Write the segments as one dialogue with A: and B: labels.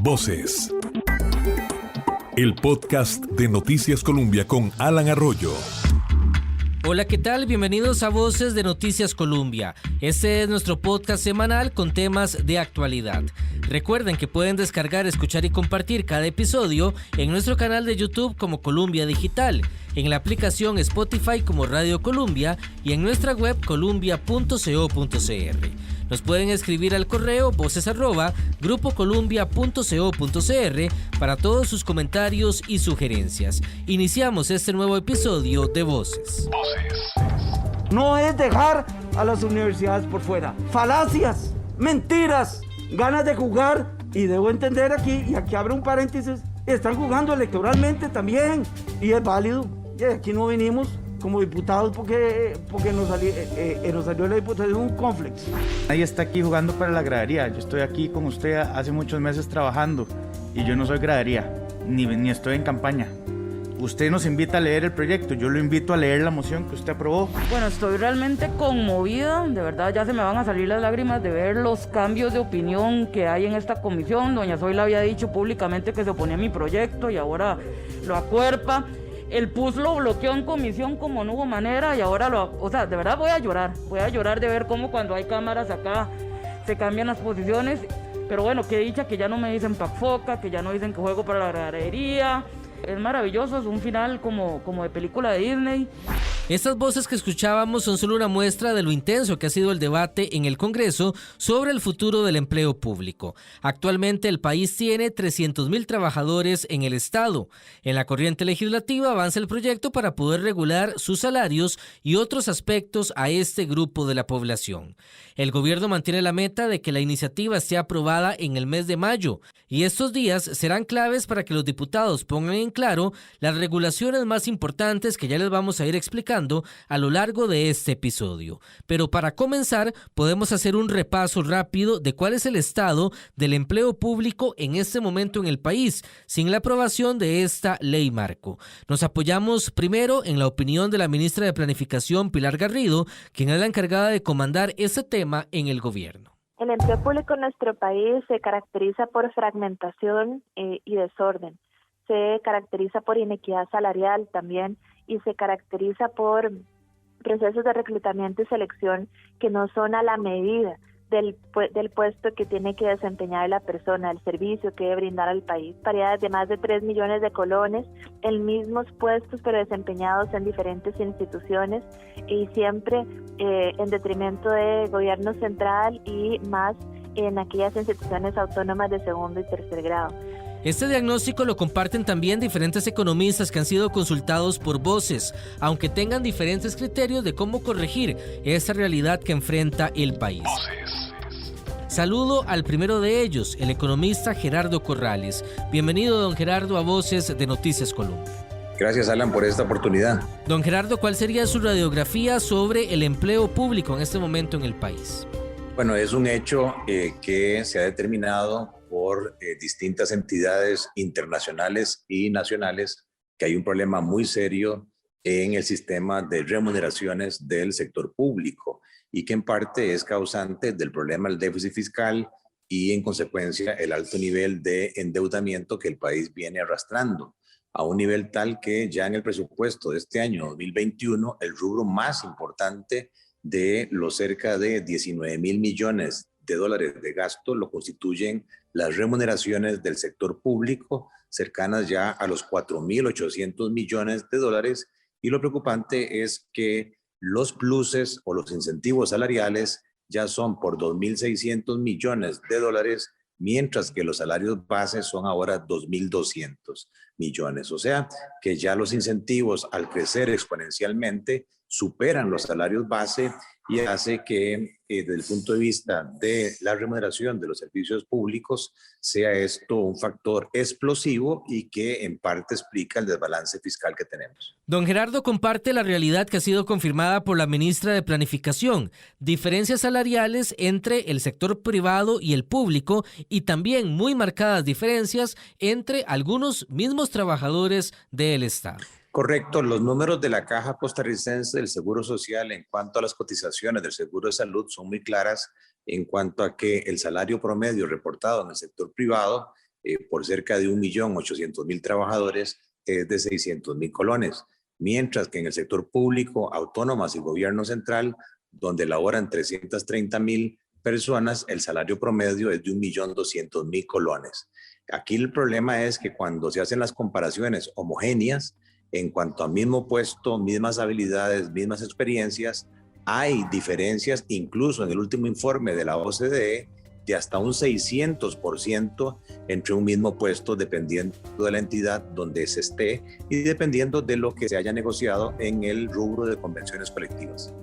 A: Voces. El podcast de Noticias Colombia con Alan Arroyo.
B: Hola, ¿qué tal? Bienvenidos a Voces de Noticias Colombia. Este es nuestro podcast semanal con temas de actualidad. Recuerden que pueden descargar, escuchar y compartir cada episodio en nuestro canal de YouTube como Colombia Digital, en la aplicación Spotify como Radio Colombia y en nuestra web columbia.co.cr. Nos pueden escribir al correo voces@grupocolumbia.co.cr para todos sus comentarios y sugerencias. Iniciamos este nuevo episodio de Voces.
C: No es dejar a las universidades por fuera. Falacias, mentiras, ganas de jugar. Y debo entender aquí, y aquí abro un paréntesis, están jugando electoralmente también. Y es válido. Y aquí no vinimos como diputados porque nos salió la diputación un conflicto.
D: Nadie está aquí jugando para la gradería. Yo estoy aquí con usted hace muchos meses trabajando y yo no soy gradería, ni estoy en campaña. Usted nos invita a leer el proyecto, yo lo invito a leer la moción que usted aprobó.
E: Bueno, estoy realmente conmovida, de verdad ya se me van a salir las lágrimas de ver los cambios de opinión que hay en esta comisión. Doña Zoila había dicho públicamente que se oponía a mi proyecto y ahora lo acuerpa. El PUS lo bloqueó en comisión como no hubo manera y ahora de verdad voy a llorar de ver cómo cuando hay cámaras acá se cambian las posiciones, pero bueno, qué dicha que ya no me dicen PACFOCA, que ya no dicen que juego para la gradería. Es maravilloso, es un final como de película de Disney.
B: Estas voces que escuchábamos son solo una muestra de lo intenso que ha sido el debate en el Congreso sobre el futuro del empleo público. Actualmente el país tiene 300,000 trabajadores en el Estado. En la corriente legislativa avanza el proyecto para poder regular sus salarios y otros aspectos a este grupo de la población. El gobierno mantiene la meta de que la iniciativa esté aprobada en el mes de mayo y estos días serán claves para que los diputados pongan en claro las regulaciones más importantes que ya les vamos a ir explicando a lo largo de este episodio. Pero para comenzar, podemos hacer un repaso rápido de cuál es el estado del empleo público en este momento en el país, sin la aprobación de esta ley marco. Nos apoyamos primero en la opinión de la ministra de Planificación, Pilar Garrido, quien es la encargada de comandar este tema en el gobierno.
F: El empleo público en nuestro país se caracteriza por fragmentación y desorden. Se caracteriza por inequidad salarial también y se caracteriza por procesos de reclutamiento y selección que no son a la medida del puesto que tiene que desempeñar la persona, el servicio que debe brindar al país. Paridades de más de 3 millones de colones en mismos puestos pero desempeñados en diferentes instituciones y siempre en detrimento de gobierno central y más en aquellas instituciones autónomas de segundo y tercer grado.
B: Este diagnóstico lo comparten también diferentes economistas que han sido consultados por Voces, aunque tengan diferentes criterios de cómo corregir esta realidad que enfrenta el país. Saludo al primero de ellos, el economista Gerardo Corrales. Bienvenido, don Gerardo, a Voces de Noticias Colombia.
G: Gracias, Alan, por esta oportunidad.
B: Don Gerardo, ¿cuál sería su radiografía sobre el empleo público en este momento en el país?
G: Bueno, es un hecho que se ha determinado por distintas entidades internacionales y nacionales que hay un problema muy serio en el sistema de remuneraciones del sector público y que en parte es causante del problema del déficit fiscal y en consecuencia el alto nivel de endeudamiento que el país viene arrastrando a un nivel tal que ya en el presupuesto de este año 2021 el rubro más importante de los cerca de 19,000 millones de dólares de gasto lo constituyen las remuneraciones del sector público, cercanas ya a los 4,800 millones de dólares, y lo preocupante es que los pluses o los incentivos salariales ya son por 2,600 millones de dólares, mientras que los salarios bases son ahora 2,200 millones. O sea, que ya los incentivos al crecer exponencialmente superan los salarios base y hace que desde el punto de vista de la remuneración de los servicios públicos sea esto un factor explosivo y que en parte explica el desbalance fiscal que tenemos.
B: Don Gerardo comparte la realidad que ha sido confirmada por la ministra de Planificación, diferencias salariales entre el sector privado y el público y también muy marcadas diferencias entre algunos mismos trabajadores del Estado.
G: Correcto, los números de la Caja Costarricense del Seguro Social en cuanto a las cotizaciones del Seguro de Salud son muy claras en cuanto a que el salario promedio reportado en el sector privado por cerca de 1.800.000 trabajadores es de 600.000 colones, mientras que en el sector público, autónomas y gobierno central, donde laboran 330.000 personas, el salario promedio es de 1.200.000 colones. Aquí el problema es que cuando se hacen las comparaciones homogéneas, en cuanto a mismo puesto, mismas habilidades, mismas experiencias, hay diferencias, incluso en el último informe de la OCDE, de hasta un 600% entre un mismo puesto, dependiendo de la entidad donde se esté y dependiendo de lo que se haya negociado en el rubro de convenciones colectivas.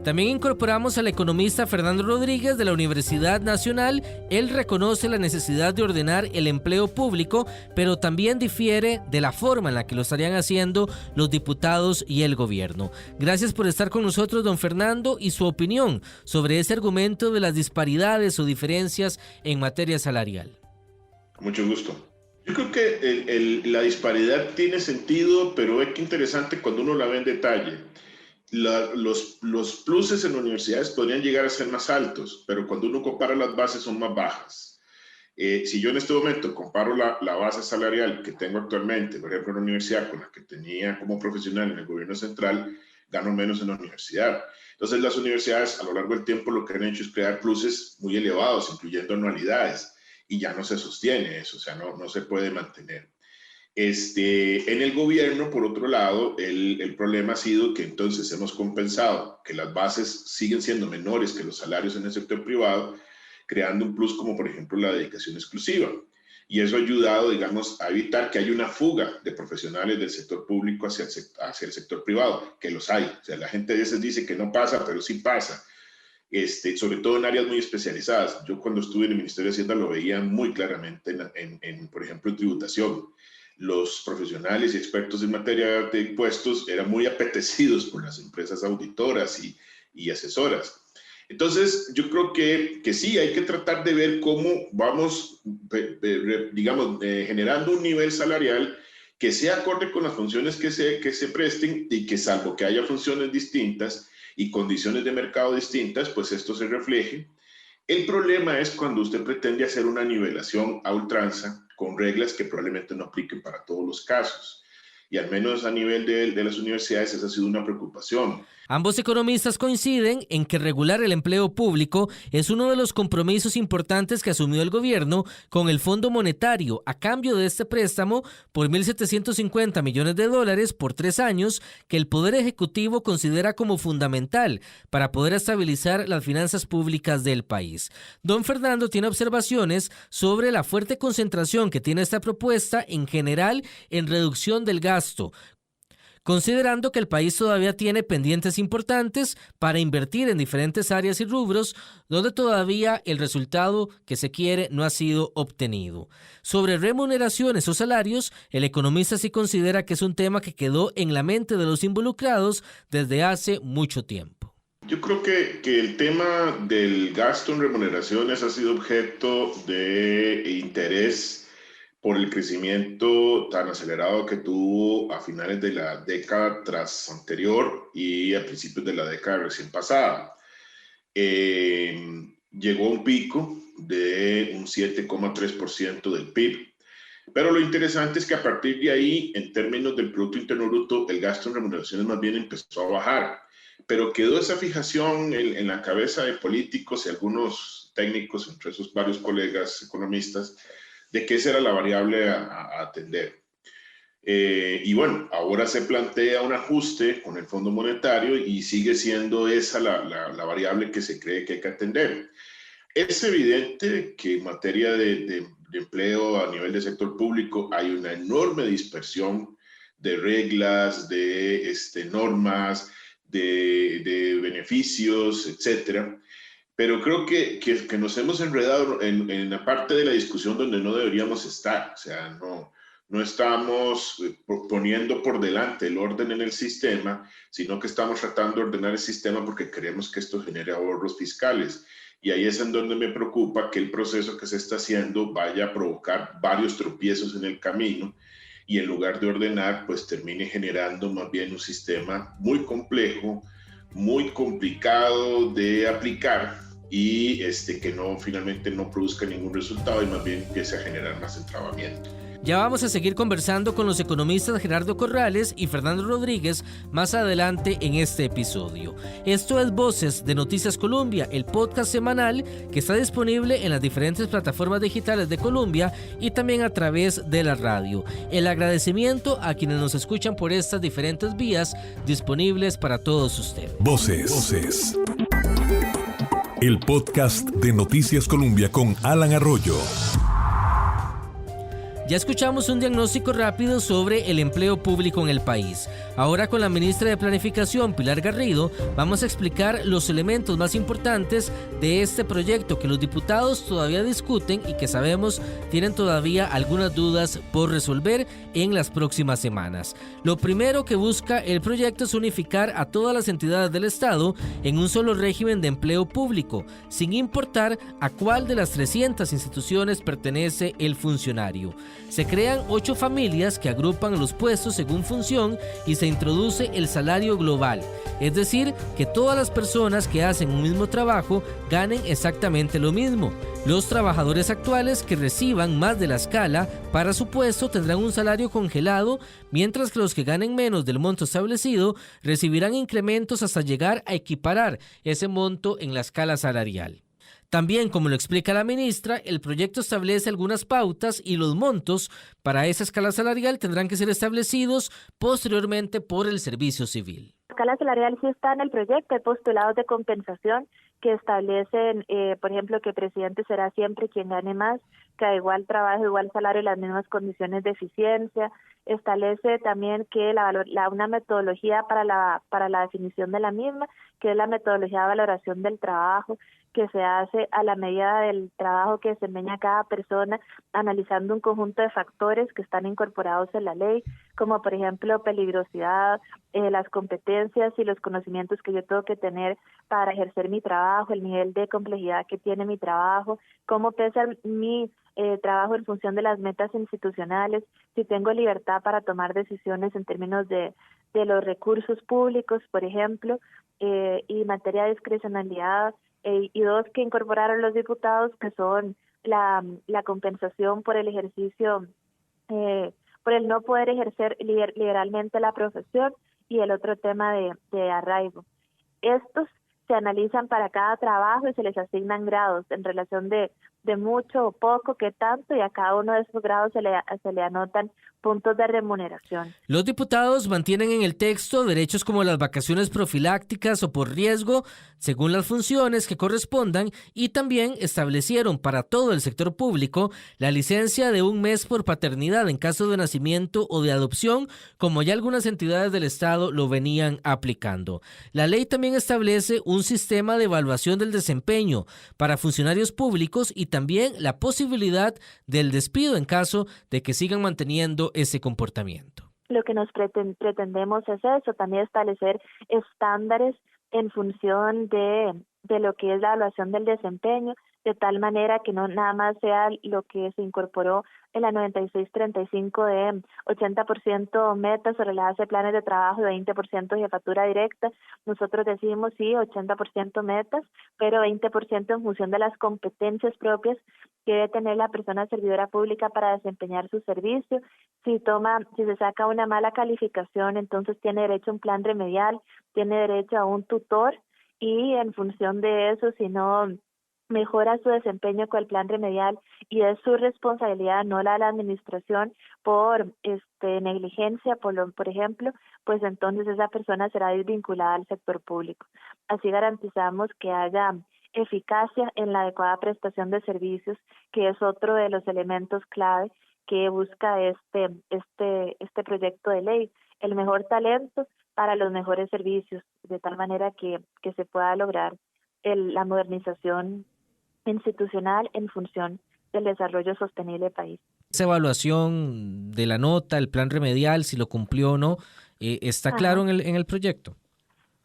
B: También incorporamos al economista Fernando Rodríguez de la Universidad Nacional. Él reconoce la necesidad de ordenar el empleo público, pero también difiere de la forma en la que lo estarían haciendo los diputados y el gobierno. Gracias por estar con nosotros, don Fernando, y su opinión sobre ese argumento de las disparidades o diferencias en materia salarial.
H: Mucho gusto. Yo creo que la disparidad tiene sentido, pero es que interesante cuando uno la ve en detalle. Los pluses en universidades podrían llegar a ser más altos, pero cuando uno compara las bases son más bajas. Si yo en este momento comparo la base salarial que tengo actualmente, por ejemplo, en la universidad con la que tenía como profesional en el gobierno central, gano menos en la universidad. Entonces las universidades a lo largo del tiempo lo que han hecho es crear pluses muy elevados, incluyendo anualidades, y ya no se sostiene eso, o sea, no se puede mantener. En el gobierno, por otro lado, el problema ha sido que entonces hemos compensado que las bases siguen siendo menores que los salarios en el sector privado, creando un plus como por ejemplo la dedicación exclusiva. Y eso ha ayudado, digamos, a evitar que haya una fuga de profesionales del sector público hacia el sector privado, que los hay. O sea, la gente a veces dice que no pasa, pero sí pasa. Sobre todo en áreas muy especializadas. Yo cuando estuve en el Ministerio de Hacienda lo veía muy claramente por ejemplo, en tributación. Los profesionales y expertos en materia de impuestos eran muy apetecidos por las empresas auditoras y asesoras. Entonces, yo creo que sí, hay que tratar de ver cómo vamos, digamos, generando un nivel salarial que sea acorde con las funciones que se presten y que salvo que haya funciones distintas y condiciones de mercado distintas, pues esto se refleje. El problema es cuando usted pretende hacer una nivelación a ultranza con reglas que probablemente no apliquen para todos los casos. Y al menos a nivel de las universidades esa ha sido una preocupación.
B: Ambos economistas coinciden en que regular el empleo público es uno de los compromisos importantes que asumió el gobierno con el Fondo Monetario a cambio de este préstamo por $1.750 millones por 3 años que el Poder Ejecutivo considera como fundamental para poder estabilizar las finanzas públicas del país. Don Fernando tiene observaciones sobre la fuerte concentración que tiene esta propuesta en general en reducción del gasto, considerando que el país todavía tiene pendientes importantes para invertir en diferentes áreas y rubros donde todavía el resultado que se quiere no ha sido obtenido. Sobre remuneraciones o salarios, el economista sí considera que es un tema que quedó en la mente de los involucrados desde hace mucho tiempo.
H: Yo creo que el tema del gasto en remuneraciones ha sido objeto de interés por el crecimiento tan acelerado que tuvo a finales de la década anterior y a principios de la década recién pasada. Llegó a un pico de un 7,3% del PIB, pero lo interesante es que a partir de ahí, en términos del Producto Interno Bruto, el gasto en remuneraciones más bien empezó a bajar, pero quedó esa fijación en la cabeza de políticos y algunos técnicos, entre esos varios colegas economistas, de que esa era la variable a atender. Y bueno, ahora se plantea un ajuste con el Fondo Monetario y sigue siendo esa la variable que se cree que hay que atender. Es evidente que en materia de empleo a nivel del sector público hay una enorme dispersión de reglas, de normas, de beneficios, etcétera. Pero creo que nos hemos enredado en la parte de la discusión donde no deberíamos estar. O sea, no estamos poniendo por delante el orden en el sistema, sino que estamos tratando de ordenar el sistema porque queremos que esto genere ahorros fiscales. Y ahí es en donde me preocupa que el proceso que se está haciendo vaya a provocar varios tropiezos en el camino y en lugar de ordenar, pues termine generando más bien un sistema muy complejo, muy complicado de aplicar y que finalmente no produzca ningún resultado y más bien empiece a generar más entrabamiento.
B: Ya vamos a seguir conversando con los economistas Gerardo Corrales y Fernando Rodríguez más adelante en este episodio. Esto es Voces de Noticias Colombia, el podcast semanal que está disponible en las diferentes plataformas digitales de Colombia y también a través de la radio. El agradecimiento a quienes nos escuchan por estas diferentes vías disponibles para todos ustedes.
A: Voces. El podcast de Noticias Colombia con Alan Arroyo.
B: Ya escuchamos un diagnóstico rápido sobre el empleo público en el país. Ahora con la ministra de Planificación, Pilar Garrido, vamos a explicar los elementos más importantes de este proyecto que los diputados todavía discuten y que sabemos tienen todavía algunas dudas por resolver en las próximas semanas. Lo primero que busca el proyecto es unificar a todas las entidades del Estado en un solo régimen de empleo público, sin importar a cuál de las 300 instituciones pertenece el funcionario. Se crean 8 familias que agrupan los puestos según función y se introduce el salario global, es decir, que todas las personas que hacen un mismo trabajo ganen exactamente lo mismo. Los trabajadores actuales que reciban más de la escala para su puesto tendrán un salario congelado, mientras que los que ganen menos del monto establecido recibirán incrementos hasta llegar a equiparar ese monto en la escala salarial. También, como lo explica la ministra, el proyecto establece algunas pautas y los montos para esa escala salarial tendrán que ser establecidos posteriormente por el Servicio Civil.
F: La escala salarial sí está en el proyecto, hay postulados de compensación que establecen, por ejemplo, que el presidente será siempre quien gane más, que a igual trabajo, igual salario y las mismas condiciones de eficiencia. Establece también que una metodología para la definición de la misma, que es la metodología de valoración del trabajo, que se hace a la medida del trabajo que desempeña cada persona, analizando un conjunto de factores que están incorporados en la ley, como por ejemplo peligrosidad, las competencias y los conocimientos que yo tengo que tener para ejercer mi trabajo, el nivel de complejidad que tiene mi trabajo, cómo pesa mi trabajo en función de las metas institucionales, si tengo libertad para tomar decisiones en términos de los recursos públicos, por ejemplo, y materia de discrecionalidad, y 2 que incorporaron los diputados, que son la compensación por el ejercicio, por el no poder ejercer liberalmente la profesión, y el otro tema de arraigo. Estos se analizan para cada trabajo y se les asignan grados en relación de mucho o poco, qué tanto, y a cada uno de esos grados se le anotan puntos de remuneración.
B: Los diputados mantienen en el texto derechos como las vacaciones profilácticas o por riesgo, según las funciones que correspondan, y también establecieron para todo el sector público la licencia de 1 mes por paternidad en caso de nacimiento o de adopción, como ya algunas entidades del Estado lo venían aplicando. La ley también establece un sistema de evaluación del desempeño para funcionarios públicos y también la posibilidad del despido en caso de que sigan manteniendo ese comportamiento.
F: Lo que nos pretendemos es eso, también establecer estándares en función de lo que es la evaluación del desempeño, de tal manera que no nada más sea lo que se incorporó en la 9635 de 80% metas sobre la base de planes de trabajo y 20% jefatura directa. Nosotros decimos sí, 80% metas, pero 20% en función de las competencias propias que debe tener la persona servidora pública para desempeñar su servicio. Si se saca una mala calificación, entonces tiene derecho a un plan remedial, tiene derecho a un tutor, y en función de eso, si no mejora su desempeño con el plan remedial y es su responsabilidad, no la de la administración, por negligencia, por ejemplo, pues entonces esa persona será desvinculada al sector público. Así garantizamos que haya eficacia en la adecuada prestación de servicios, que es otro de los elementos clave que busca este proyecto de ley, el mejor talento para los mejores servicios, de tal manera que se pueda lograr la modernización institucional en función del desarrollo sostenible del país.
B: Esa evaluación de la nota, el plan remedial, si lo cumplió o no, ¿está claro en el proyecto?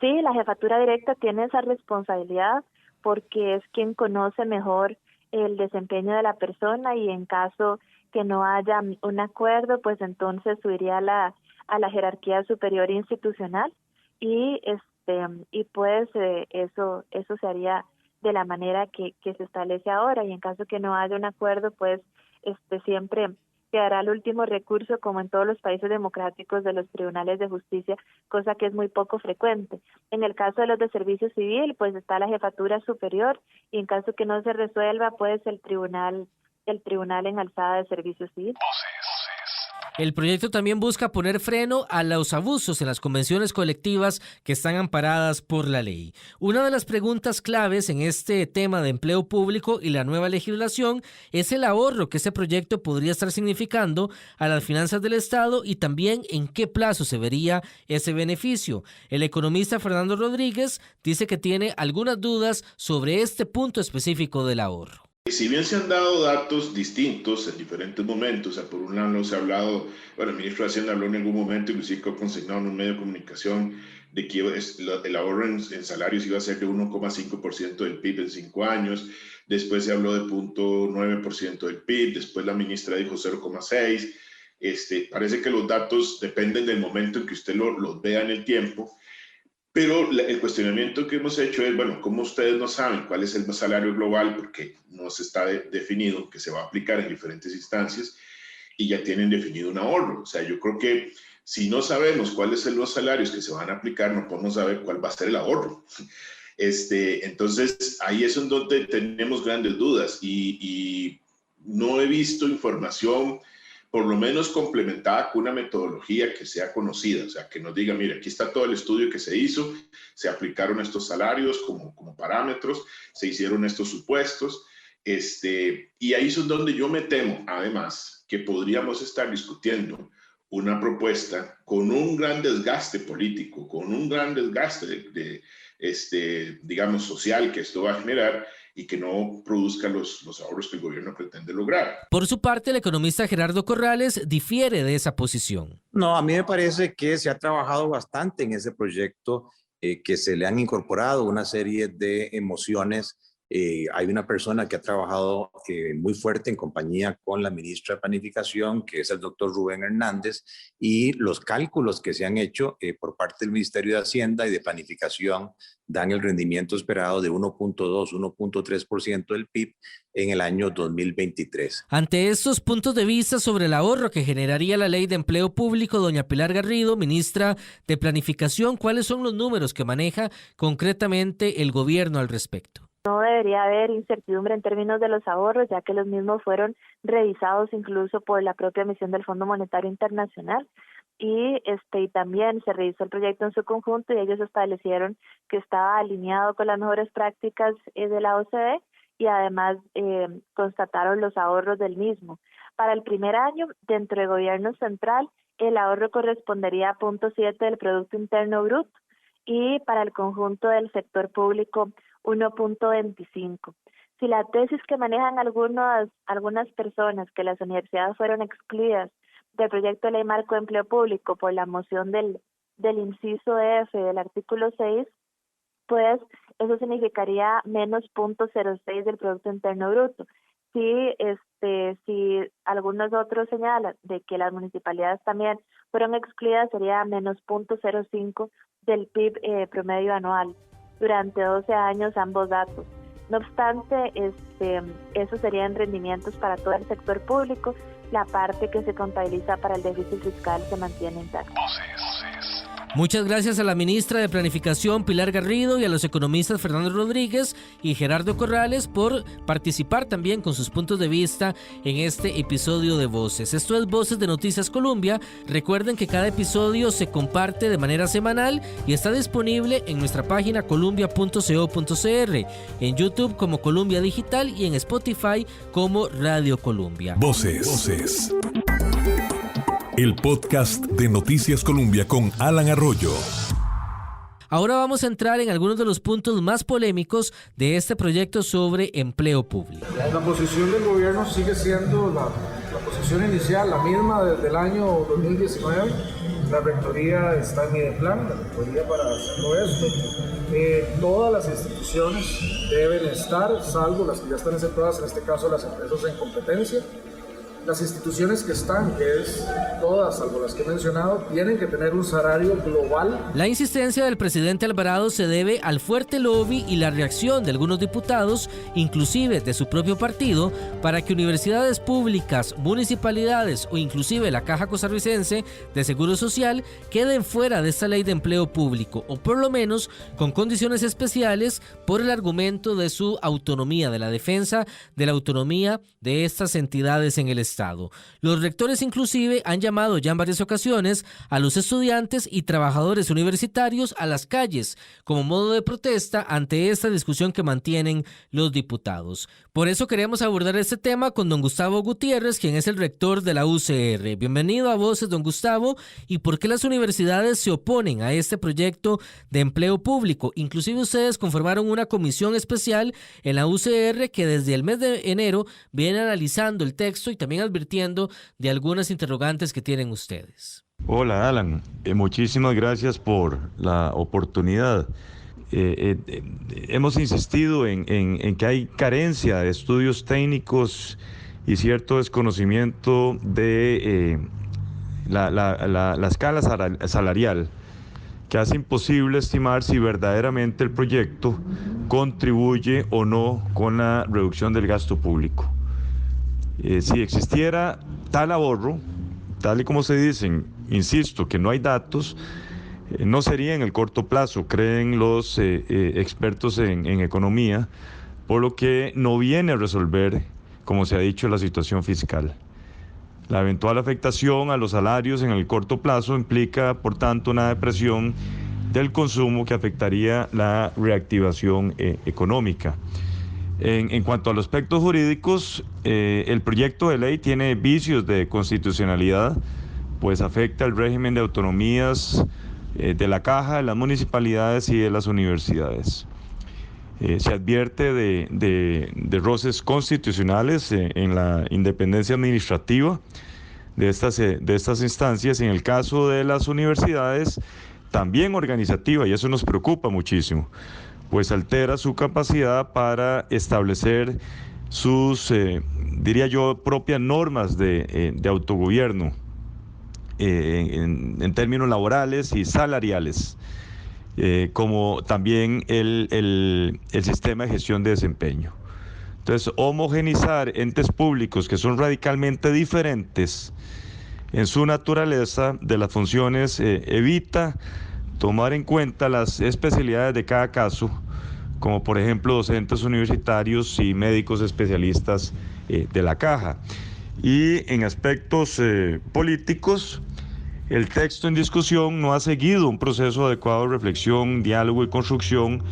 F: Sí, la jefatura directa tiene esa responsabilidad porque es quien conoce mejor el desempeño de la persona, y en caso que no haya un acuerdo, pues entonces subiría a la jerarquía superior institucional, y y pues eso se haría de la manera que se establece ahora, y en caso que no haya un acuerdo, pues siempre quedará el último recurso, como en todos los países democráticos, de los tribunales de justicia, cosa que es muy poco frecuente. En el caso de los de servicio civil, pues está la jefatura superior, y en caso que no se resuelva, pues el tribunal en alzada de servicio civil.
B: El proyecto también busca poner freno a los abusos en las convenciones colectivas que están amparadas por la ley. Una de las preguntas claves en este tema de empleo público y la nueva legislación es el ahorro que ese proyecto podría estar significando a las finanzas del Estado y también en qué plazo se vería ese beneficio. El economista Fernando Rodríguez dice que tiene algunas dudas sobre este punto específico del ahorro.
H: Si bien se han dado datos distintos en diferentes momentos, por un lado se ha hablado, el ministro de Hacienda habló en algún momento, inclusive que ha consignado en un medio de comunicación, de que el ahorro en salarios iba a ser de 1,5% del PIB en 5 años, después se habló de 0,9% del PIB, después la ministra dijo 0,6%, parece que los datos dependen del momento en que usted los vea en el tiempo. Pero el cuestionamiento que hemos hecho es, ¿cómo ustedes no saben cuál es el salario global? Porque no se está definido, que se va a aplicar en diferentes instancias, y ya tienen definido un ahorro. O sea, yo creo que si no sabemos cuáles son los salarios que se van a aplicar, no podemos saber cuál va a ser el ahorro. Entonces, ahí es en donde tenemos grandes dudas, y no he visto información por lo menos complementada con una metodología que sea conocida, o sea, que nos diga, mire, aquí está todo el estudio que se hizo, se aplicaron estos salarios como parámetros, se hicieron estos supuestos, y ahí es donde yo me temo, además, que podríamos estar discutiendo una propuesta con un gran desgaste político, con un gran desgaste digamos, social que esto va a generar, y que no produzca los ahorros que el gobierno pretende lograr.
B: Por su parte, el economista Gerardo Corrales difiere de esa posición.
G: No, a mí me parece que se ha trabajado bastante en ese proyecto, que se le han incorporado una serie de emociones. Hay una persona que ha trabajado muy fuerte en compañía con la ministra de Planificación, que es el doctor Rubén Hernández, y los cálculos que se han hecho por parte del Ministerio de Hacienda y de Planificación dan el rendimiento esperado de 1.2, 1.3% del PIB en el año 2023.
B: Ante estos puntos de vista sobre el ahorro que generaría la Ley de Empleo Público, doña Pilar Garrido, ministra de Planificación, ¿cuáles son los números que maneja concretamente el gobierno al respecto?
F: No debería haber incertidumbre en términos de los ahorros, ya que los mismos fueron revisados incluso por la propia misión del Fondo Monetario Internacional, y también se revisó el proyecto en su conjunto, y ellos establecieron que estaba alineado con las mejores prácticas de la OCDE, y además constataron los ahorros del mismo. Para el primer año, dentro del gobierno central, el ahorro correspondería a 0.7 del Producto Interno Bruto, y para el conjunto del sector público 1.25. Si la tesis que manejan algunas personas, que las universidades fueron excluidas del proyecto de ley marco de empleo público por la moción del inciso F del artículo 6, pues eso significaría menos 0.06 del Producto Interno Bruto. Si algunos otros señalan de que las municipalidades también fueron excluidas, sería menos 0.05 del PIB promedio anual durante 12 años, ambos datos. No obstante, eso serían rendimientos para todo el sector público. La parte que se contabiliza para el déficit fiscal se mantiene intacta.
B: Muchas gracias a la ministra de Planificación, Pilar Garrido, y a los economistas Fernando Rodríguez y Gerardo Corrales por participar también con sus puntos de vista en este episodio de Voces. Esto es Voces de Noticias Colombia. Recuerden que cada episodio se comparte de manera semanal y está disponible en nuestra página columbia.co.cr, en YouTube como Columbia Digital y en Spotify como Radio Colombia.
A: Voces. El podcast de Noticias Colombia con Alan Arroyo.
B: Ahora vamos a entrar en algunos de los puntos más polémicos de este proyecto sobre empleo público.
I: La posición del gobierno sigue siendo la posición inicial, la misma desde el año 2019. La rectoría está en Mideplan, la rectoría para hacerlo esto. Todas las instituciones deben estar, salvo las que ya están exceptuadas, en este caso las empresas en competencia. las instituciones que están, que es todas, salvo las que he mencionado, tienen que tener un salario global.
B: La insistencia del presidente Alvarado se debe al fuerte lobby y la reacción de algunos diputados, inclusive de su propio partido, para que universidades públicas, municipalidades o inclusive la Caja Costarricense de Seguro Social queden fuera de esta ley de empleo público, o por lo menos con condiciones especiales por el argumento de su autonomía, de la defensa de la autonomía de estas entidades en el Estado. Los rectores inclusive han llamado ya en varias ocasiones a los estudiantes y trabajadores universitarios a las calles como modo de protesta ante esta discusión que mantienen los diputados. Por eso queremos abordar este tema con don Gustavo Gutiérrez, quien es el rector de la UCR. Bienvenido a Voces, don Gustavo. ¿Y por qué las universidades se oponen a este proyecto de empleo público? Inclusive ustedes conformaron una comisión especial en la UCR que desde el mes de enero viene analizando el texto y también advirtiendo de algunas interrogantes que tienen ustedes.
J: Hola Alan, muchísimas gracias por la oportunidad. Hemos insistido en que hay carencia de estudios técnicos y cierto desconocimiento de la escala salarial, que hace imposible estimar si verdaderamente el proyecto contribuye o no con la reducción del gasto público. Si existiera tal ahorro, tal y como se dicen, insisto, que no hay datos, no sería en el corto plazo, creen los expertos en economía, por lo que no viene a resolver, como se ha dicho, la situación fiscal. La eventual afectación a los salarios en el corto plazo implica, por tanto, una depresión del consumo que afectaría la reactivación económica. En cuanto a los aspectos jurídicos, el proyecto de ley tiene vicios de constitucionalidad, pues afecta el régimen de autonomías de la Caja, de las municipalidades y de las universidades. Se advierte de roces constitucionales en la independencia administrativa de estas instancias. En el caso de las universidades, también organizativa, y eso nos preocupa muchísimo, pues altera su capacidad para establecer sus, diría yo, propias normas de autogobierno en términos laborales y salariales, como también el sistema de gestión de desempeño. Entonces, homogenizar entes públicos que son radicalmente diferentes en su naturaleza de las funciones evita tomar en cuenta las especialidades de cada caso, como por ejemplo docentes universitarios y médicos especialistas de la Caja. Y en aspectos políticos, el texto en discusión no ha seguido un proceso adecuado de reflexión, diálogo y construcción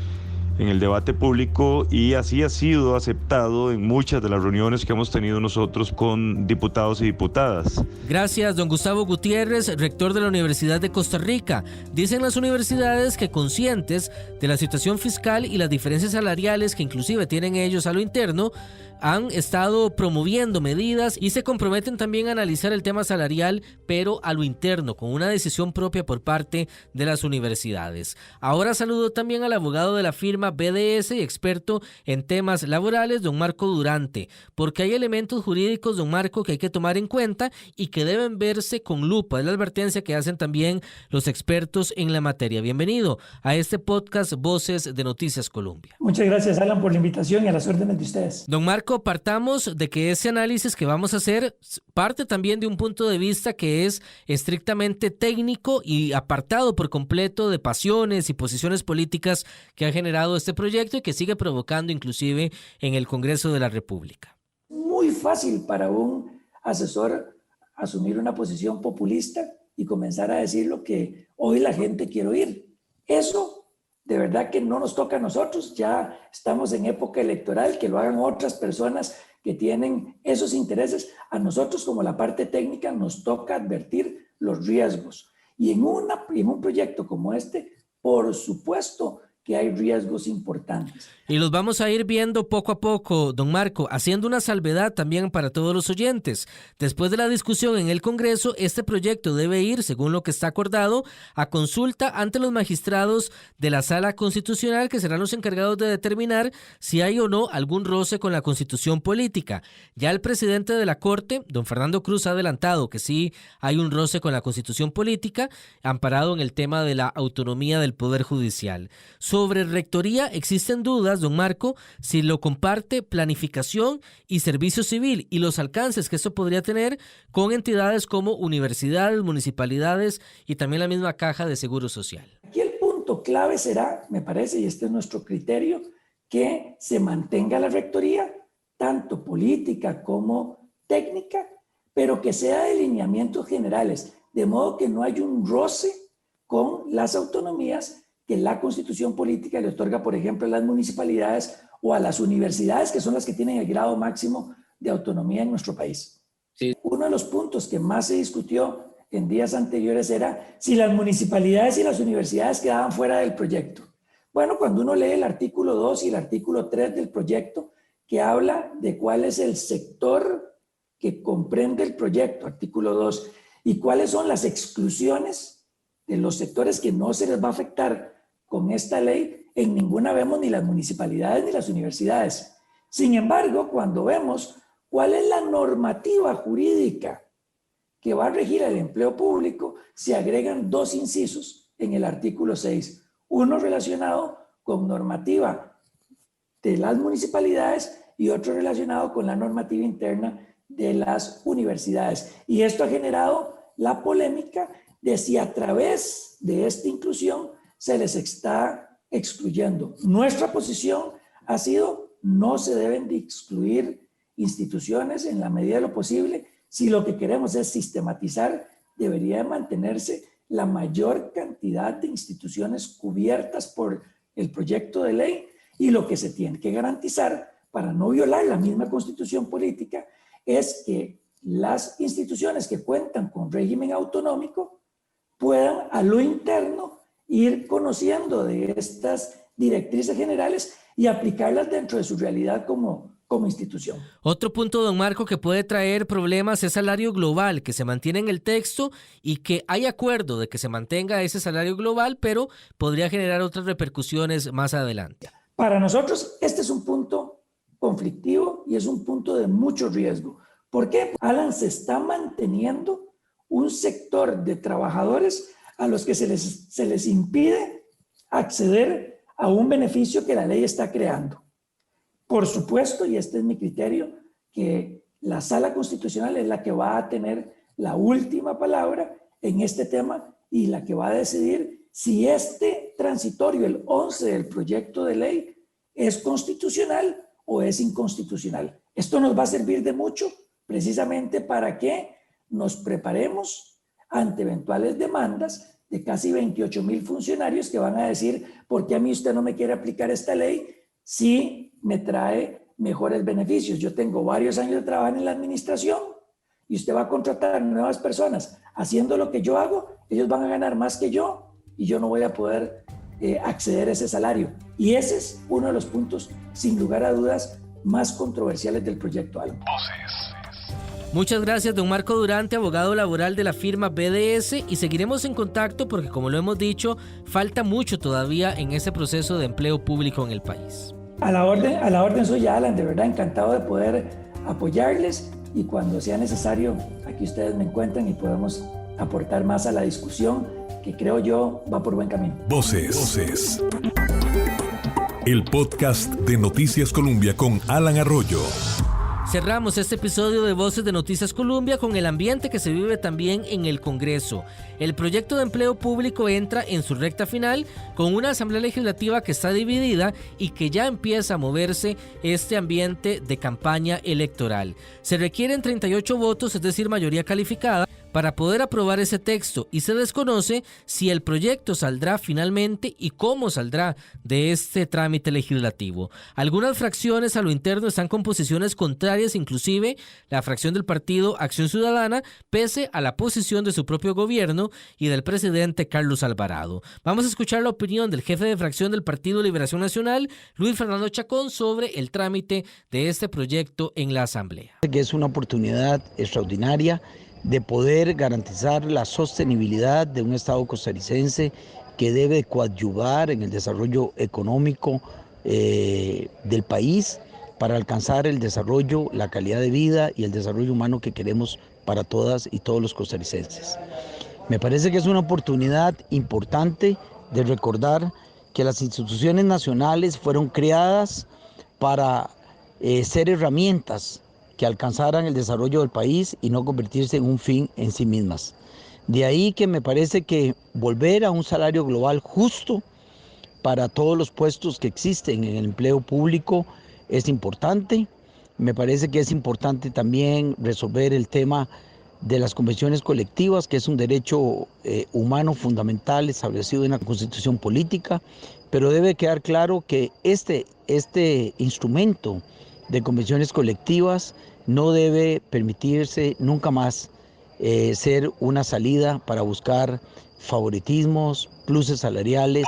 J: en el debate público, y así ha sido aceptado en muchas de las reuniones que hemos tenido nosotros con diputados y diputadas.
B: Gracias, don Gustavo Gutiérrez, rector de la Universidad de Costa Rica. Dicen las universidades que, conscientes de la situación fiscal y las diferencias salariales que inclusive tienen ellos a lo interno, han estado promoviendo medidas y se comprometen también a analizar el tema salarial, pero a lo interno, con una decisión propia por parte de las universidades. Ahora saludo también al abogado de la firma BDS y experto en temas laborales, don Marco Durante, porque hay elementos jurídicos, don Marco, que hay que tomar en cuenta y que deben verse con lupa. Es la advertencia que hacen también los expertos en la materia. Bienvenido a este podcast Voces de Noticias Colombia.
K: Muchas gracias, Alan, por la invitación y a las órdenes de ustedes.
B: Don Marco, partamos de que ese análisis que vamos a hacer parte también de un punto de vista que es estrictamente técnico y apartado por completo de pasiones y posiciones políticas que ha generado este proyecto y que sigue provocando inclusive en el Congreso de la República.
K: Muy fácil para un asesor asumir una posición populista y comenzar a decir lo que hoy la gente quiere oír. Eso de verdad que no nos toca a nosotros, ya estamos en época electoral, que lo hagan otras personas que tienen esos intereses. A nosotros, como la parte técnica, nos toca advertir los riesgos. Y en un proyecto como este, por supuesto que hay riesgos importantes.
B: Y los vamos a ir viendo poco a poco, don Marco, haciendo una salvedad también para todos los oyentes. Después de la discusión en el Congreso, este proyecto debe ir, según lo que está acordado, a consulta ante los magistrados de la Sala Constitucional, que serán los encargados de determinar si hay o no algún roce con la Constitución política. Ya el presidente de la Corte, don Fernando Cruz, ha adelantado que sí hay un roce con la Constitución política, amparado en el tema de la autonomía del Poder Judicial. Sobre rectoría existen dudas, don Marco, si lo comparte planificación y servicio civil y los alcances que esto podría tener con entidades como universidades, municipalidades y también la misma Caja de Seguro Social.
K: Aquí el punto clave será, me parece, y este es nuestro criterio, que se mantenga la rectoría, tanto política como técnica, pero que sea de lineamientos generales, de modo que no haya un roce con las autonomías que la Constitución política le otorga, por ejemplo, a las municipalidades o a las universidades, que son las que tienen el grado máximo de autonomía en nuestro país.
B: Sí.
K: Uno de los puntos que más se discutió en días anteriores era si las municipalidades y las universidades quedaban fuera del proyecto. Bueno, cuando uno lee el artículo 2 y el artículo 3 del proyecto, que habla de cuál es el sector que comprende el proyecto, artículo 2, y cuáles son las exclusiones de los sectores que no se les va a afectar con esta ley, en ninguna vemos ni las municipalidades ni las universidades. Sin embargo, cuando vemos cuál es la normativa jurídica que va a regir el empleo público, se agregan dos incisos en el artículo 6. Uno relacionado con normativa de las municipalidades y otro relacionado con la normativa interna de las universidades. Y esto ha generado la polémica de si a través de esta inclusión se les está excluyendo. Nuestra posición ha sido: no se deben de excluir instituciones en la medida de lo posible. Si lo que queremos es sistematizar, debería de mantenerse la mayor cantidad de instituciones cubiertas por el proyecto de ley, y lo que se tiene que garantizar para no violar la misma Constitución política es que las instituciones que cuentan con régimen autonómico puedan a lo interno ir conociendo de estas directrices generales y aplicarlas dentro de su realidad como institución.
B: Otro punto, don Marco, que puede traer problemas es salario global, que se mantiene en el texto y que hay acuerdo de que se mantenga ese salario global, pero podría generar otras repercusiones más adelante.
K: Para nosotros este es un punto conflictivo y es un punto de mucho riesgo. ¿Por qué? Alan, se está manteniendo un sector de trabajadores a los que se les impide acceder a un beneficio que la ley está creando. Por supuesto, y este es mi criterio, que la Sala Constitucional es la que va a tener la última palabra en este tema y la que va a decidir si este transitorio, el 11 del proyecto de ley, es constitucional o es inconstitucional. Esto nos va a servir de mucho precisamente para que nos preparemos ante eventuales demandas de casi 28,000 funcionarios que van a decir: ¿por qué a mí usted no me quiere aplicar esta ley si me trae mejores beneficios? Yo tengo varios años de trabajar en la administración y usted va a contratar nuevas personas haciendo lo que yo hago, ellos van a ganar más que yo y yo no voy a poder acceder a ese salario. Y ese es uno de los puntos, sin lugar a dudas, más controversiales del proyecto Alan.
B: Muchas gracias, don Marco Durante, abogado laboral de la firma BDS, y seguiremos en contacto porque, como lo hemos dicho, falta mucho todavía en ese proceso de empleo público en el país.
K: A la orden suya, Alan, de verdad encantado de poder apoyarles, y cuando sea necesario, aquí ustedes me encuentran y podemos aportar más a la discusión, que creo yo va por buen camino.
A: Voces. El podcast de Noticias Colombia con Alan Arroyo.
B: Cerramos este episodio de Voces de Noticias Colombia con el ambiente que se vive también en el Congreso. El proyecto de empleo público entra en su recta final con una Asamblea Legislativa que está dividida y que ya empieza a moverse este ambiente de campaña electoral. Se requieren 38 votos, es decir, mayoría calificada, para poder aprobar ese texto y se desconoce si el proyecto saldrá finalmente y cómo saldrá de este trámite legislativo. Algunas fracciones a lo interno están con posiciones contrarias, inclusive la fracción del partido Acción Ciudadana, pese a la posición de su propio gobierno y del presidente Carlos Alvarado. Vamos a escuchar la opinión del jefe de fracción del Partido Liberación Nacional, Luis Fernando Chacón, sobre el trámite de este proyecto en la Asamblea.
L: Que es una oportunidad extraordinaria de poder garantizar la sostenibilidad de un Estado costarricense que debe coadyuvar en el desarrollo económico del país para alcanzar el desarrollo, la calidad de vida y el desarrollo humano que queremos para todas y todos los costarricenses. Me parece que es una oportunidad importante de recordar que las instituciones nacionales fueron creadas para ser herramientas que alcanzaran el desarrollo del país y no convertirse en un fin en sí mismas. De ahí que me parece que volver a un salario global justo para todos los puestos que existen en el empleo público es importante. Me parece que es importante también resolver el tema de las convenciones colectivas, que es un derecho humano fundamental establecido en la Constitución política, pero debe quedar claro que este instrumento de convenciones colectivas no debe permitirse nunca más ser una salida para buscar favoritismos, pluses salariales.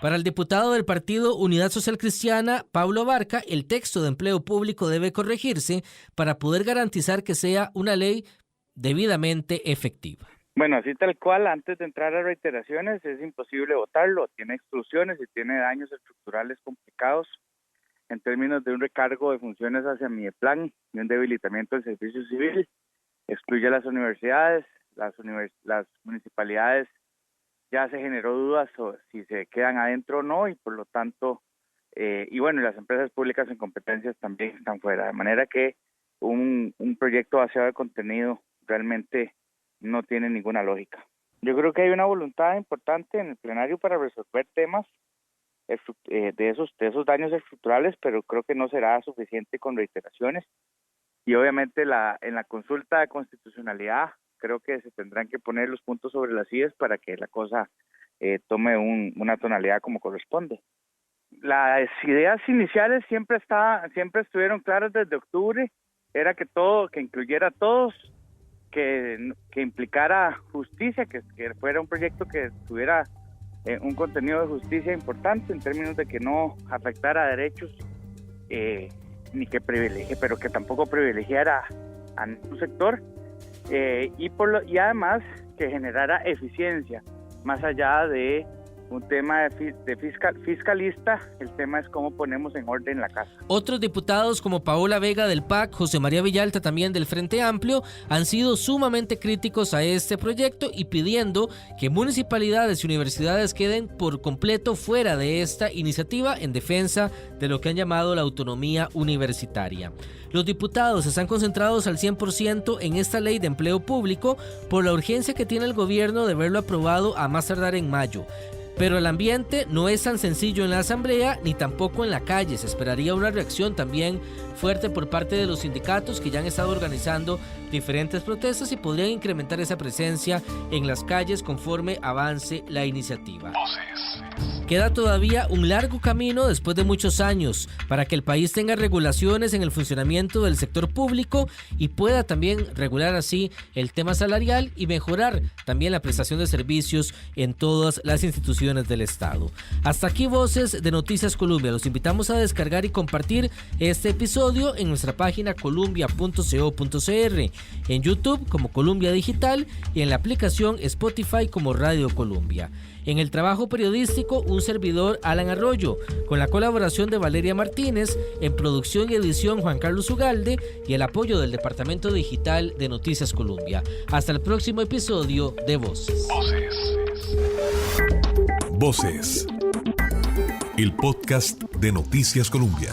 B: Para el diputado del Partido Unidad Social Cristiana, Pablo Abarca, el texto de empleo público debe corregirse para poder garantizar que sea una ley debidamente efectiva.
D: Bueno, así tal cual, antes de entrar a reiteraciones, es imposible votarlo. Tiene exclusiones y tiene daños estructurales complicados en términos de un recargo de funciones hacia Mideplan y un debilitamiento del servicio civil. Excluye a las universidades, las municipalidades. Ya se generó dudas sobre si se quedan adentro o no, y por lo tanto, las empresas públicas en competencias también están fuera. De manera que un proyecto vaciado de contenido realmente no tiene ninguna lógica. Yo creo que hay una voluntad importante en el plenario para resolver temas de esos daños estructurales, pero creo que no será suficiente con reiteraciones. Y obviamente en la consulta de constitucionalidad creo que se tendrán que poner los puntos sobre las IES para que la cosa tome una tonalidad como corresponde. Las ideas iniciales siempre estuvieron claras desde octubre, era que incluyera a todos, que implicara justicia, que fuera un proyecto que tuviera un contenido de justicia importante en términos de que no afectara a derechos ni que privilegie, pero que tampoco privilegiara a ningún sector. Y además que generara eficiencia, más allá de un tema de fiscalista, el tema es cómo ponemos en orden la casa.
B: Otros diputados como Paola Vega del PAC, José María Villalta también del Frente Amplio, han sido sumamente críticos a este proyecto y pidiendo que municipalidades y universidades queden por completo fuera de esta iniciativa en defensa de lo que han llamado la autonomía universitaria. Los diputados están concentrados al 100% en esta ley de empleo público por la urgencia que tiene el gobierno de verlo aprobado a más tardar en mayo. Pero el ambiente no es tan sencillo en la Asamblea ni tampoco en la calle. Se esperaría una reacción también fuerte por parte de los sindicatos que ya han estado organizando diferentes protestas y podrían incrementar esa presencia en las calles conforme avance la iniciativa. Queda todavía un largo camino después de muchos años para que el país tenga regulaciones en el funcionamiento del sector público y pueda también regular así el tema salarial y mejorar también la prestación de servicios en todas las instituciones del Estado. Hasta aquí Voces de Noticias Colombia. Los invitamos a descargar y compartir este episodio en nuestra página columbia.co.cr, en YouTube como Columbia Digital y en la aplicación Spotify como Radio Columbia. En el trabajo periodístico, un servidor, Alan Arroyo, con la colaboración de Valeria Martínez, en producción y edición Juan Carlos Ugalde y el apoyo del Departamento Digital de Noticias Colombia. Hasta el próximo episodio de Voces.
A: Voces. El podcast de Noticias Colombia.